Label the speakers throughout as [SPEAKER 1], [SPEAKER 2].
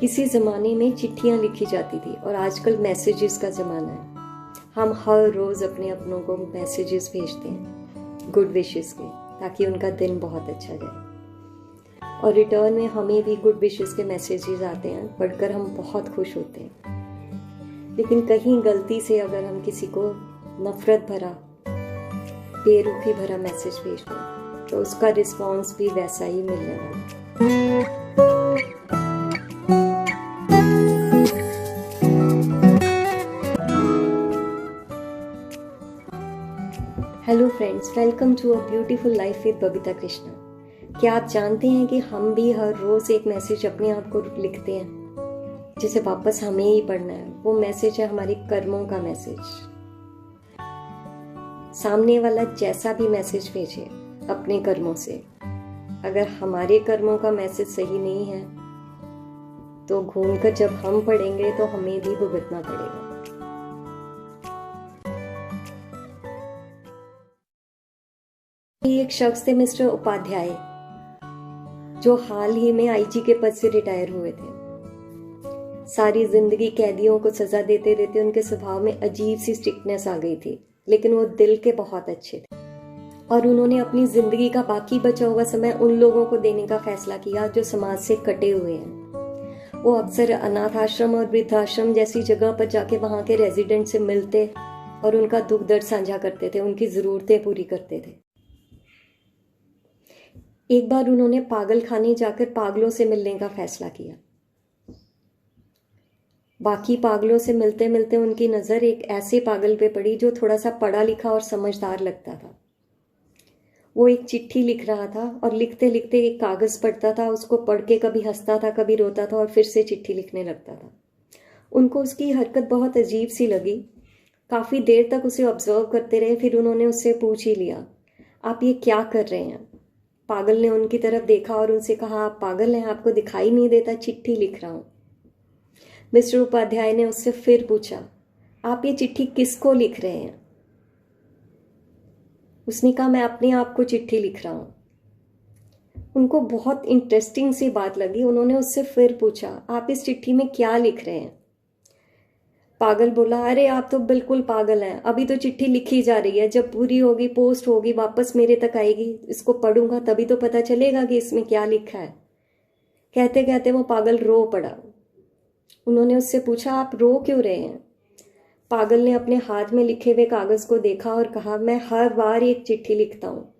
[SPEAKER 1] किसी ज़माने में चिट्ठियाँ लिखी जाती थी और आजकल मैसेजेस का ज़माना है। हम हर रोज़ अपने अपनों को मैसेजेस भेजते हैं गुड विशेस के, ताकि उनका दिन बहुत अच्छा जाए। और रिटर्न में हमें भी गुड विशेस के मैसेजेस आते हैं, पढ़कर हम बहुत खुश होते हैं। लेकिन कहीं गलती से अगर हम किसी को नफ़रत भरा, बेरुखी भरा मैसेज भेज दें तो उसका रिस्पॉन्स भी वैसा ही मिलने वाला है। Hello friends, welcome to a beautiful life with Babita Krishna. क्या आप जानते हैं कि हम भी हर रोज़ एक मैसेज अपने आप को लिखते हैं जिसे वापस हमें ही पढ़ना है। वो मैसेज है हमारे कर्मों का मैसेज। सामने वाला जैसा भी मैसेज भेजे अपने कर्मों से, अगर हमारे कर्मों का मैसेज सही नहीं है तो घूमकर जब हम पढ़ेंगे तो हमें भी भुगतना पड़ेगा। एक शख्स थे मिस्टर उपाध्याय, जो हाल ही में आईजी के पद से रिटायर हुए थे। सारी जिंदगी कैदियों को सजा देते देते उनके स्वभाव में अजीब सी स्ट्रिक्टनेस आ गई थी, लेकिन वो दिल के बहुत अच्छे थे और उन्होंने अपनी जिंदगी का बाकी बचा हुआ समय उन लोगों को देने का फैसला किया जो समाज से कटे हुए हैं। वो अक्सर अनाथ आश्रम और वृद्धाश्रम जैसी जगह पर जाके वहां के रेजिडेंट से मिलते और उनका दुख दर्द साझा करते थे, उनकी जरूरतें पूरी करते थे। एक बार उन्होंने पागल खाने जाकर पागलों से मिलने का फैसला किया। बाकी पागलों से मिलते मिलते उनकी नज़र एक ऐसे पागल पे पड़ी जो थोड़ा सा पढ़ा लिखा और समझदार लगता था। वो एक चिट्ठी लिख रहा था और लिखते लिखते एक कागज़ पढ़ता था, उसको पढ़ के कभी हंसता था, कभी रोता था और फिर से चिट्ठी लिखने लगता था। उनको उसकी हरकत बहुत अजीब सी लगी। काफ़ी देर तक उसे ऑब्जर्व करते रहे। फिर उन्होंने उससे पूछ ही लिया, आप ये क्या कर रहे हैं? पागल ने उनकी तरफ देखा और उनसे कहा, आप पागल हैं, आपको दिखाई नहीं देता चिट्ठी लिख रहा हूं। मिस्टर उपाध्याय ने उससे फिर पूछा, आप ये चिट्ठी किसको लिख रहे हैं? उसने कहा, मैं अपने आप को चिट्ठी लिख रहा हूं। उनको बहुत इंटरेस्टिंग सी बात लगी। उन्होंने उससे फिर पूछा, आप इस चिट्ठी में क्या लिख रहे हैं? पागल बोला, अरे आप तो बिल्कुल पागल हैं, अभी तो चिट्ठी लिखी जा रही है, जब पूरी होगी, पोस्ट होगी, वापस मेरे तक आएगी, इसको पढ़ूंगा तभी तो पता चलेगा कि इसमें क्या लिखा है। कहते कहते वो पागल रो पड़ा। उन्होंने उससे पूछा, आप रो क्यों रहे हैं? पागल ने अपने हाथ में लिखे हुए कागज को देखा और कहा, मैं हर बार एक चिट्ठी लिखता हूँ।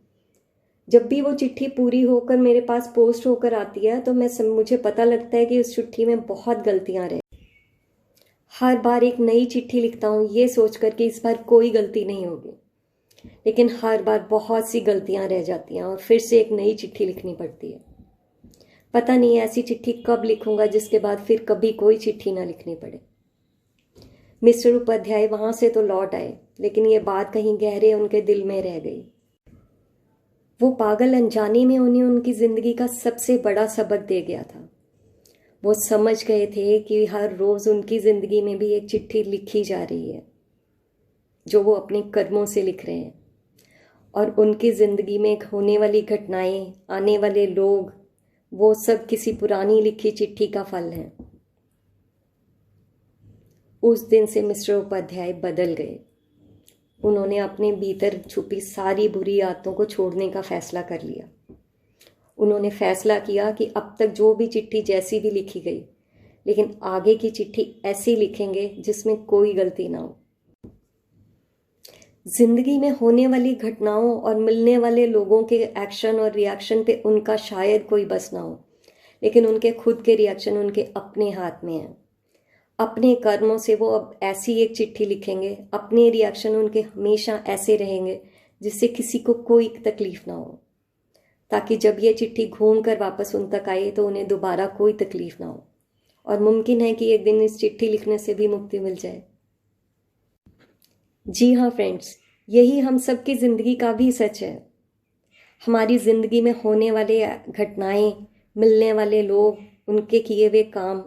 [SPEAKER 1] जब भी वो चिट्ठी पूरी होकर मेरे पास पोस्ट होकर आती है तो मुझे पता लगता है कि उस चिट्ठी में बहुत गलतियां रह। हर बार एक नई चिट्ठी लिखता हूँ ये सोचकर कि इस बार कोई गलती नहीं होगी, लेकिन हर बार बहुत सी गलतियां रह जाती हैं और फिर से एक नई चिट्ठी लिखनी पड़ती है। पता नहीं ऐसी चिट्ठी कब लिखूंगा जिसके बाद फिर कभी कोई चिट्ठी ना लिखनी पड़े। मिस्टर उपाध्याय वहां से तो लौट आए, लेकिन ये बात कहीं गहरे उनके दिल में रह गई। वो पागल अनजाने में उन्हें उनकी जिंदगी का सबसे बड़ा सबक दे गया था। वो समझ गए थे कि हर रोज उनकी जिंदगी में भी एक चिट्ठी लिखी जा रही है जो वो अपने कर्मों से लिख रहे हैं, और उनकी जिंदगी में होने वाली घटनाएं, आने वाले लोग, वो सब किसी पुरानी लिखी चिट्ठी का फल है। उस दिन से मिस्टर उपाध्याय बदल गए। उन्होंने अपने भीतर छुपी सारी बुरी आदतों को छोड़ने का फैसला कर लिया। उन्होंने फैसला किया कि अब तक जो भी चिट्ठी जैसी भी लिखी गई, लेकिन आगे की चिट्ठी ऐसी लिखेंगे जिसमें कोई गलती ना हो। जिंदगी में होने वाली घटनाओं और मिलने वाले लोगों के एक्शन और रिएक्शन पे उनका शायद कोई बस ना हो, लेकिन उनके खुद के रिएक्शन उनके अपने हाथ में हैं। अपने कर्मों से वो अब ऐसी एक चिट्ठी लिखेंगे, अपने रिएक्शन उनके हमेशा ऐसे रहेंगे जिससे किसी को कोई तकलीफ ना हो, ताकि जब ये चिट्ठी घूम कर वापस उन तक आए तो उन्हें दोबारा कोई तकलीफ ना हो। और मुमकिन है कि एक दिन इस चिट्ठी लिखने से भी मुक्ति मिल जाए। जी हाँ फ्रेंड्स, यही हम सबकी ज़िंदगी का भी सच है। हमारी ज़िंदगी में होने वाले घटनाएं, मिलने वाले लोग, उनके किए हुए काम,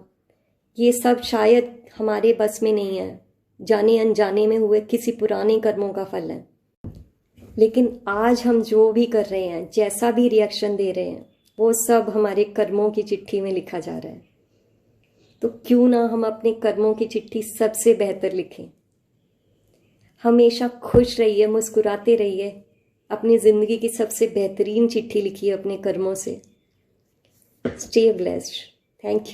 [SPEAKER 1] ये सब शायद हमारे बस में नहीं है, जाने अनजाने में हुए किसी पुराने कर्मों का फल है। लेकिन आज हम जो भी कर रहे हैं, जैसा भी रिएक्शन दे रहे हैं, वो सब हमारे कर्मों की चिट्ठी में लिखा जा रहा है। तो क्यों ना हम अपने कर्मों की चिट्ठी सबसे बेहतर लिखें। हमेशा खुश रहिए, मुस्कुराते रहिए, अपनी ज़िंदगी की सबसे बेहतरीन चिट्ठी लिखिए अपने कर्मों से। Stay blessed. Thank you.